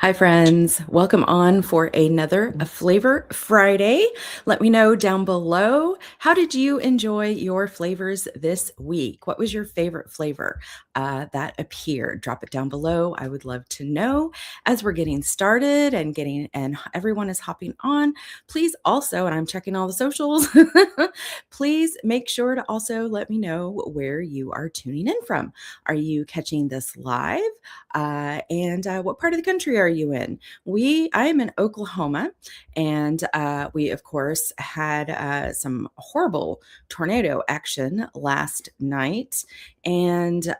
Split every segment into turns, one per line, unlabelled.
Hi, friends. Welcome on for another Flavor Friday. Let me know down below, how did you enjoy your flavors this week? What was your favorite flavor that appeared? Drop it down below. I would love to know. As we're getting started and everyone is hopping on, please also, and I'm checking all the socials, please make sure to also let me know where you are tuning in from. Are you catching this live? And what part of the country are you in? I am in Oklahoma, and we, of course, had some horrible tornado action last night. And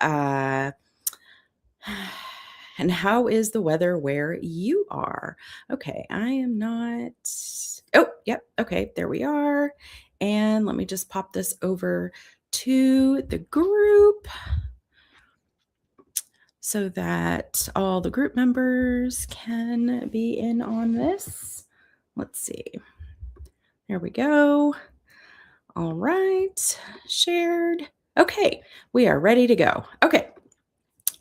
and how is the weather where you are? Okay, I am not. Oh, yep. Okay, there we are. And let me just pop this over to the group so that all the group members can be in on this. Let's see. There we go. All right, shared. Okay, we are ready to go. Okay.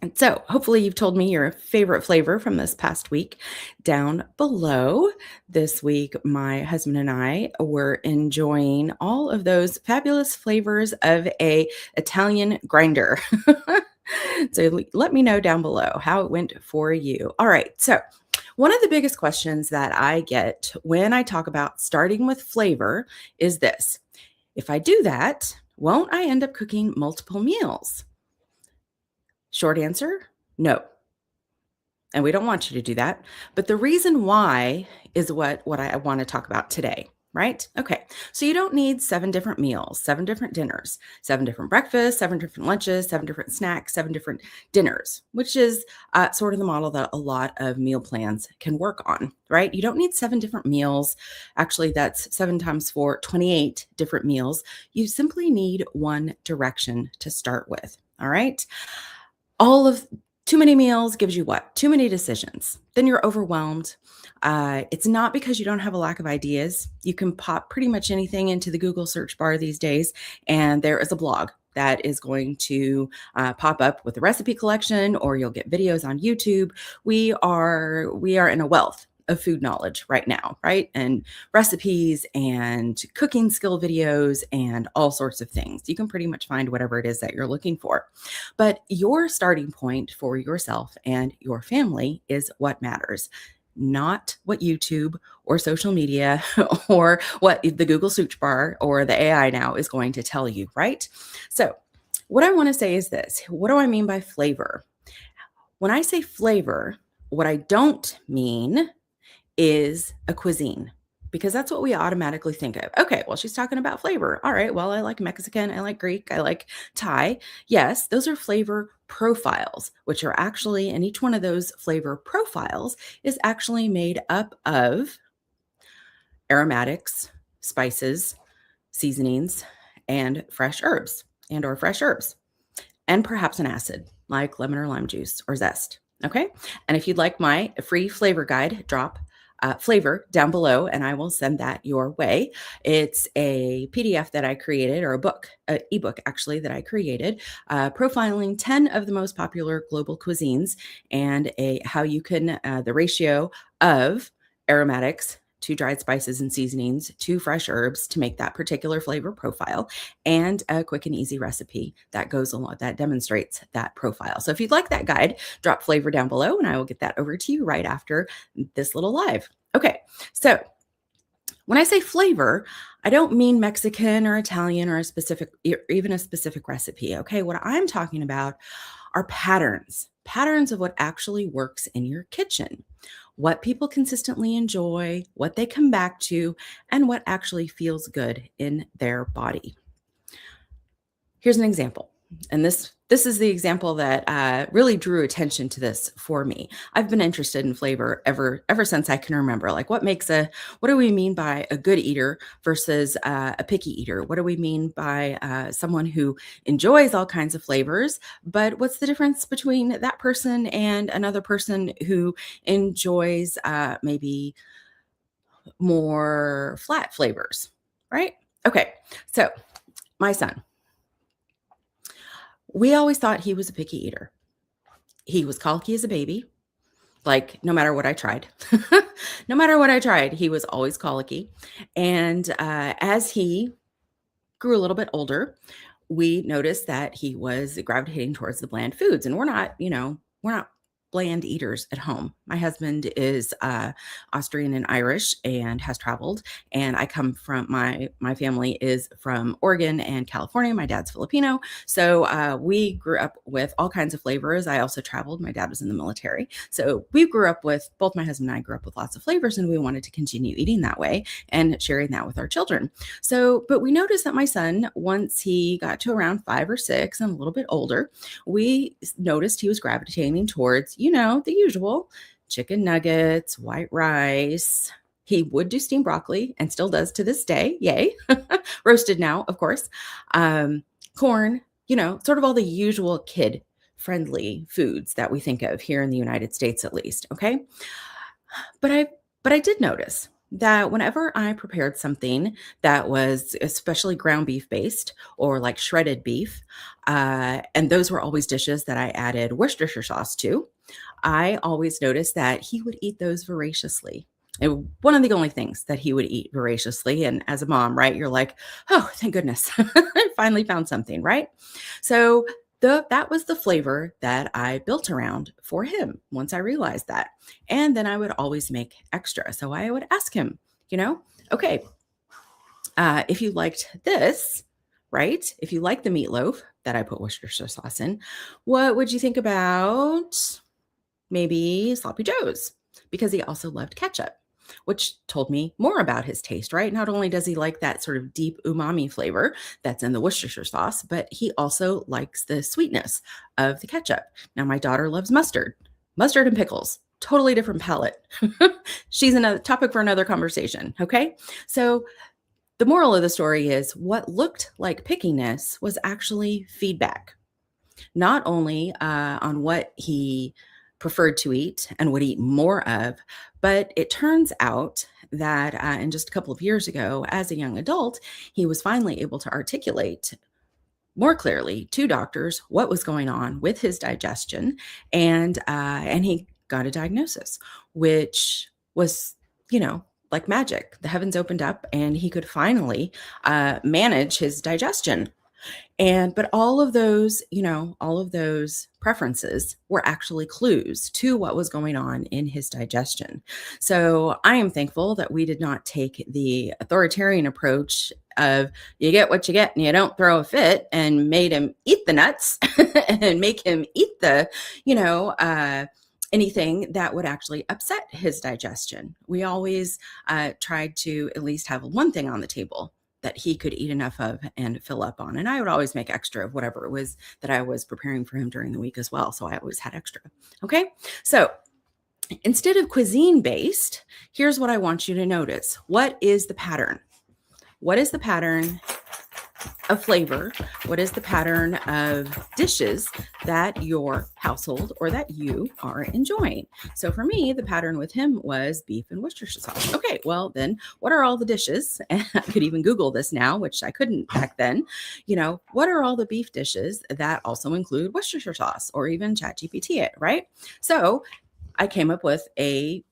And so hopefully you've told me your favorite flavor from this past week down below. This week, my husband and I were enjoying all of those fabulous flavors of a Italian grinder. So let me know down below how it went for you. All right. So one of the biggest questions that I get when I talk about starting with flavor is this: if I do that, won't I end up cooking multiple meals? Short answer, no. And we don't want you to do that. But the reason why is what I want to talk about today, right? Okay. So you don't need 7 different meals, 7 different dinners, 7 different breakfasts, 7 different lunches, 7 different snacks, 7 different dinners, which is sort of the model that a lot of meal plans can work on, right? You don't need 7 different meals. Actually, that's 7 times 4, 28 different meals. You simply need one direction to start with. All right. Too many meals gives you what? Too many decisions. Then you're overwhelmed. It's not because you don't have a lack of ideas. You can pop pretty much anything into the Google search bar these days, and there is a blog that is going to pop up with a recipe collection, or you'll get videos on YouTube. We are in a wealth of food knowledge right now, right? And recipes and cooking skill videos and all sorts of things. You can pretty much find whatever it is that you're looking for. But your starting point for yourself and your family is what matters, not what YouTube or social media or what the Google search bar or the AI now is going to tell you, right? So, what I want to say is this: what do I mean by flavor? When I say flavor, what I don't mean is a cuisine, because that's what we automatically think of. Okay, well, she's talking about flavor. All right, well, I like Mexican, I like Greek, I like Thai. Yes, those are flavor profiles, which are actually, and each one of those flavor profiles is actually made up of aromatics, spices, seasonings, and fresh herbs and perhaps an acid like lemon or lime juice or zest. Okay. And if you'd like my free flavor guide, drop flavor down below and I will send that your way. It's a PDF that I created, or a book, an ebook actually, that I created, profiling 10 of the most popular global cuisines and how you can, the ratio of aromatics to dried spices and seasonings to fresh herbs to make that particular flavor profile, and a quick and easy recipe that goes along that demonstrates that profile. So if you'd like that guide, drop flavor down below and I will get that over to you right after this little live. Okay, so when I say flavor, I don't mean Mexican or Italian or even a specific recipe. Okay, what I'm talking about are patterns of what actually works in your kitchen, what people consistently enjoy, what they come back to, and what actually feels good in their body. Here's an example. And this is the example that really drew attention to this for me. I've been interested in flavor ever since I can remember. Like, what do we mean by a good eater versus a picky eater? What do we mean by someone who enjoys all kinds of flavors? But what's the difference between that person and another person who enjoys maybe more flat flavors, right? Okay, so my son, we always thought he was a picky eater. He was colicky as a baby. Like, no matter what I tried. No matter what I tried, he was always colicky. And as he grew a little bit older, we noticed that he was gravitating towards the bland foods. And we're not bland eaters at home. My husband is Austrian and Irish and has traveled. And I come from my family is from Oregon and California. My dad's Filipino. So we grew up with all kinds of flavors. I also traveled. My dad was in the military. So we grew up with, both my husband and I grew up with lots of flavors, and we wanted to continue eating that way and sharing that with our children. So, but we noticed that my son, once he got to around 5 or 6 and a little bit older, we noticed he was gravitating towards, the usual chicken nuggets, white rice. He would do steamed broccoli and still does to this day. Yay. Roasted now, of course. Corn, sort of all the usual kid friendly foods that we think of here in the United States, at least. Okay. But I did notice that whenever I prepared something that was especially ground beef based or like shredded beef, and those were always dishes that I added Worcestershire sauce to, I always noticed that he would eat those voraciously. And one of the only things that he would eat voraciously. And as a mom, right, you're like, oh, thank goodness, I finally found something, right? So that was the flavor that I built around for him once I realized that. And then I would always make extra. So I would ask him, okay, if you liked this, right? If you like the meatloaf that I put Worcestershire sauce in, what would you think about maybe sloppy joes? Because he also loved ketchup, which told me more about his taste, right? Not only does he like that sort of deep umami flavor that's in the Worcestershire sauce, but he also likes the sweetness of the ketchup. Now, my daughter loves mustard and pickles, totally different palate. She's another topic for another conversation. Okay. So the moral of the story is what looked like pickiness was actually feedback, not only on what he preferred to eat and would eat more of, but it turns out that in just a couple of years ago, as a young adult, he was finally able to articulate more clearly to doctors what was going on with his digestion, and he got a diagnosis, which was, like magic. The heavens opened up, and he could finally manage his digestion. But all of those, all of those preferences were actually clues to what was going on in his digestion. So I am thankful that we did not take the authoritarian approach of you get what you get and you don't throw a fit, and made him eat the nuts and make him eat the, anything that would actually upset his digestion. We always tried to at least have one thing on the table that he could eat enough of and fill up on. And I would always make extra of whatever it was that I was preparing for him during the week as well. So I always had extra. Okay. So instead of cuisine based, here's what I want you to notice. What is the pattern? What is the pattern of flavor? What is the pattern of dishes that your household or that you are enjoying? So for me, the pattern with him was beef and Worcestershire sauce. Okay, well then, what are all the dishes? And I could even Google this now, which I couldn't back then. What are all the beef dishes that also include Worcestershire sauce, or even ChatGPT it, right? So I came up with a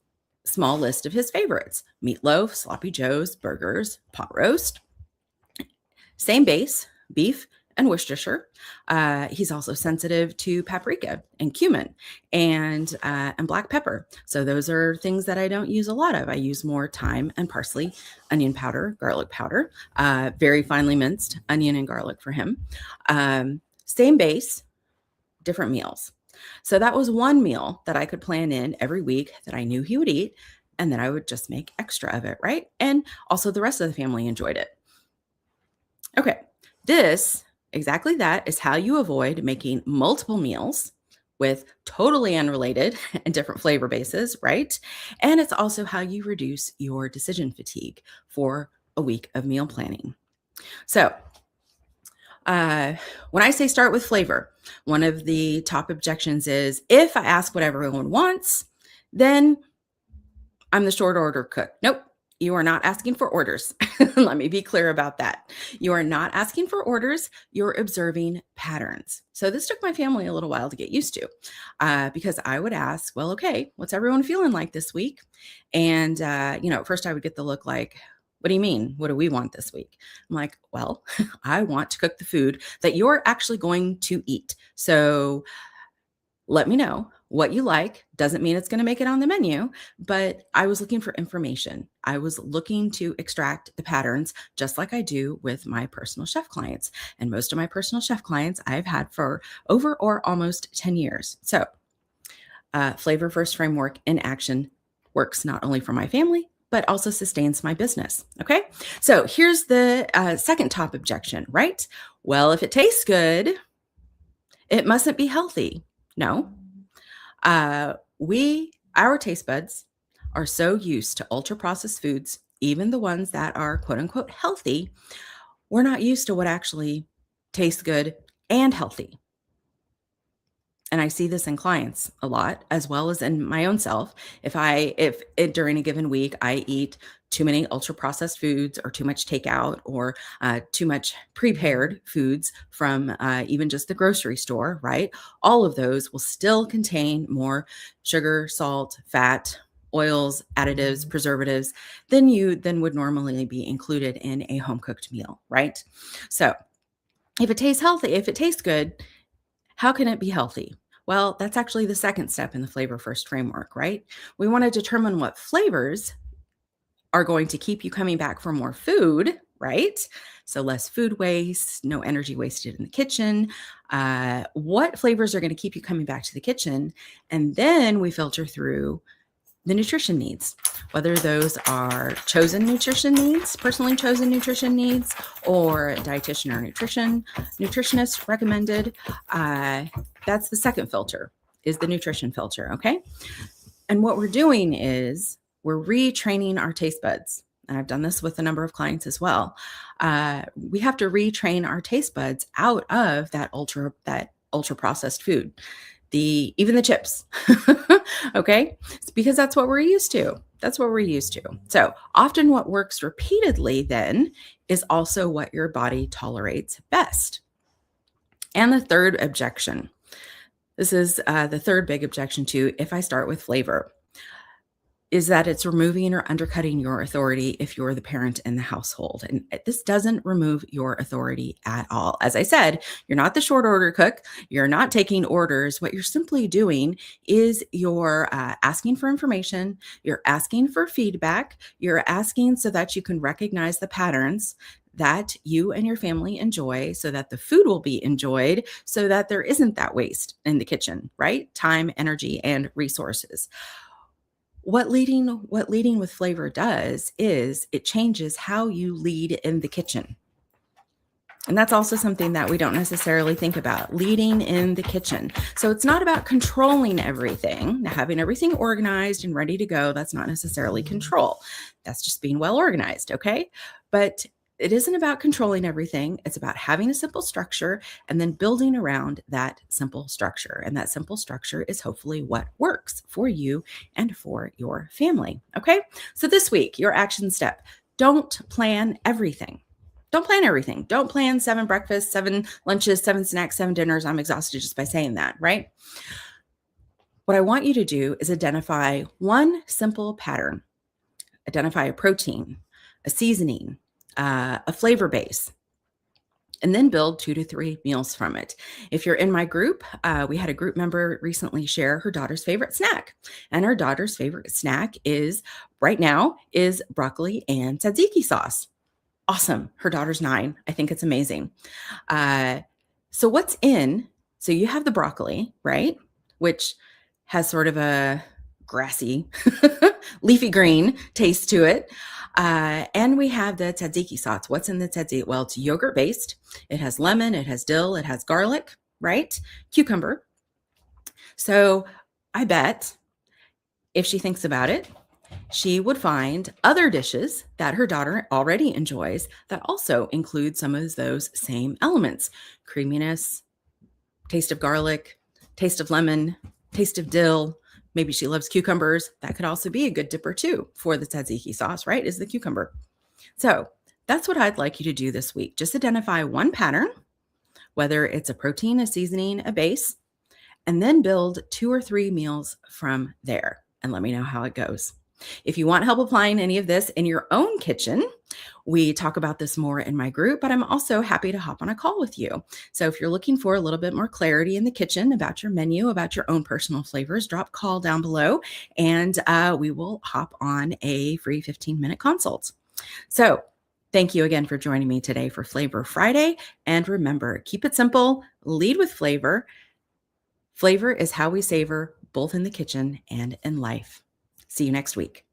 small list of his favorites: meatloaf, sloppy joes, burgers, pot roast. Same base, beef and Worcestershire. He's also sensitive to paprika and cumin and black pepper. So those are things that I don't use a lot of. I use more thyme and parsley, onion powder, garlic powder, very finely minced onion and garlic for him. Same base, different meals. So that was one meal that I could plan in every week that I knew he would eat, and then I would just make extra of it, right? And also the rest of the family enjoyed it. Okay, exactly that is how you avoid making multiple meals with totally unrelated and different flavor bases, right? And it's also how you reduce your decision fatigue for a week of meal planning. So when I say start with flavor, one of the top objections is if I ask what everyone wants, then I'm the short order cook. Nope. You are not asking for orders. Let me be clear about that. You are not asking for orders. You're observing patterns. So this took my family a little while to get used to because I would ask, well, okay, what's everyone feeling like this week? And, at first I would get the look like, what do you mean? What do we want this week? I'm like, well, I want to cook the food that you're actually going to eat. So let me know what you like. Doesn't mean it's going to make it on the menu, but I was looking for information. I was looking to extract the patterns just like I do with my personal chef clients. And most of my personal chef clients I've had for over or almost 10 years. So Flavor First Framework in action works not only for my family, but also sustains my business. Okay. So here's the second top objection, right? Well, if it tastes good, it mustn't be healthy. No, our taste buds are so used to ultra processed foods, even the ones that are quote unquote healthy, we're not used to what actually tastes good and healthy. And I see this in clients a lot, as well as in my own self. If during a given week I eat too many ultra processed foods or too much takeout or too much prepared foods from even just the grocery store, right? All of those will still contain more sugar, salt, fat, oils, additives, preservatives than would normally be included in a home cooked meal, right? So if it tastes healthy, if it tastes good, how can it be healthy? Well, that's actually the second step in the Flavor First framework, right? We want to determine what flavors are going to keep you coming back for more food, right? So less food waste, no energy wasted in the kitchen. What flavors are going to keep you coming back to the kitchen? And then we filter through the nutrition needs, whether those are chosen nutrition needs, personally chosen nutrition needs, or dietitian or nutritionist recommended. That's the second filter, is the nutrition filter, okay? And what we're doing is we're retraining our taste buds. And I've done this with a number of clients as well. We have to retrain our taste buds out of that ultra processed food. Even the chips. Okay. It's because that's what we're used to. That's what we're used to. So often what works repeatedly then is also what your body tolerates best. And the third objection. This is the third big objection to if I start with flavor, is that it's removing or undercutting your authority if you're the parent in the household. And this doesn't remove your authority at all. As I said, you're not the short order cook. You're not taking orders. What you're simply doing is you're asking for information. You're asking for feedback. You're asking so that you can recognize the patterns that you and your family enjoy so that the food will be enjoyed so that there isn't that waste in the kitchen, right? Time, energy, and resources. What leading with flavor does is it changes how you lead in the kitchen. And that's also something that we don't necessarily think about, leading in the kitchen. So it's not about controlling everything, having everything organized and ready to go. That's not necessarily control. That's just being well organized, okay? But it isn't about controlling everything. It's about having a simple structure and then building around that simple structure. And that simple structure is hopefully what works for you and for your family. Okay. So this week, your action step, don't plan everything. Don't plan everything. Don't plan 7 breakfasts, 7 lunches, 7 snacks, 7 dinners. I'm exhausted just by saying that, right? What I want you to do is identify one simple pattern. Identify a protein, a seasoning, a flavor base, and then build 2 to 3 meals from it. If you're in my group, we had a group member recently share her daughter's favorite snack. And her daughter's favorite snack right now is broccoli and tzatziki sauce. Awesome. Her daughter's 9. I think it's amazing. So you have the broccoli, right? Which has sort of a grassy, leafy green taste to it. And we have the tzatziki sauce. What's in the tzatziki? Well, it's yogurt based. It has lemon, it has dill, it has garlic, right? Cucumber. So I bet if she thinks about it, she would find other dishes that her daughter already enjoys that also include some of those same elements: creaminess, taste of garlic, taste of lemon, taste of dill, Maybe she loves cucumbers. That could also be a good dipper too for the tzatziki sauce, right? Is the cucumber. So that's what I'd like you to do this week. Just identify one pattern, whether it's a protein, a seasoning, a base, and then build 2 or 3 meals from there and let me know how it goes. If you want help applying any of this in your own kitchen, we talk about this more in my group, but I'm also happy to hop on a call with you. So if you're looking for a little bit more clarity in the kitchen about your menu, about your own personal flavors, drop call down below and we will hop on a free 15-minute consult. So thank you again for joining me today for Flavor Friday. And remember, keep it simple, lead with flavor. Flavor is how we savor, both in the kitchen and in life. See you next week.